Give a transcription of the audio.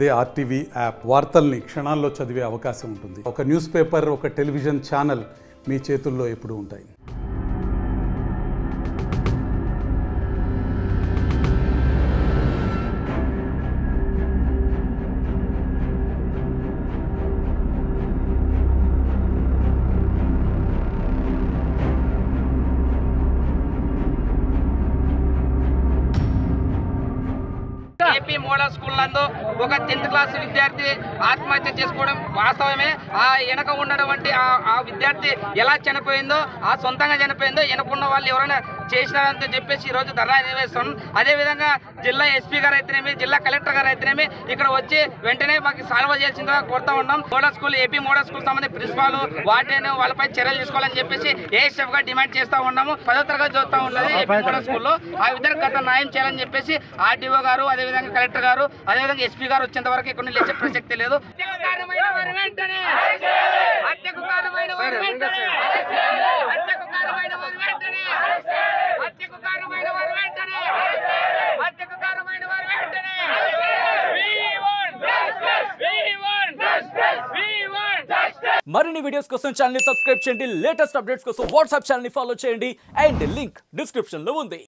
అదే RTV app వార్తల్ని క్షణాల్లో చదివే అవకాశం ఉంటుంది. ఒక న్యూస్ పేపర్, ఒక టెలివిజన్ ఛానల్ మీ చేతుల్లో ఎప్పుడూ ఉంటాయి. ఏపీ మోడల్ స్కూల్ నందు ఒక 10th క్లాస్ విద్యార్థి ఆత్మహత్య చేసుకోవడం వాస్తవమే. ఆ వెనక ఉన్నటువంటి ఆ విద్యార్థి ఎలా చనిపోయిందో, ఆ సొంతంగా చనిపోయిందో, వెనకున్న వాళ్ళు ఎవరైనా చేసినారని చెప్పేసి ఈరోజు ధర్నా నిర్వహిస్తాం. అదేవిధంగా జిల్లా ఎస్పీ గారు అయితేనేమి, జిల్లా కలెక్టర్ గారు అయితేనేమి ఇక్కడ వచ్చి వెంటనే మాకు సాల్వ్ చేయాల్సిందిగా కోరుతా ఉన్నాం. Model school, AP model school సంబంధించి ప్రిన్సిపాల్ వార్డెన్ వాళ్ళపై చర్యలు తీసుకోవాలని చెప్పేసి ఏఎస్ఎఫ్ గా డిమాండ్ చేస్తా ఉన్నాము. 10వ తరగతి చదువుతా ఉన్నది ఏపీ మోడల్ స్కూల్లో. ఆ విద్యార్థి గత న్యాయం చేయాలని చెప్పేసి ఆర్డీఓ గారు, అదేవిధంగా కలెక్టర్ గారు, అదేవిధంగా ఎస్పీ గారు వచ్చేంత వరకు ఇక్కడ లేచే ప్రసక్తి లేదు. మరిన్ని వీడియోస్ కోసం ఛానల్ ని సబ్స్క్రైబ్ చేయండి. లేటెస్ట్ అప్డేట్స్ కోసం వాట్సాప్ ఛానల్ ని ఫాలో చేయండి. అండ్ లింక్ డిస్క్రిప్షన్ లో ఉంది.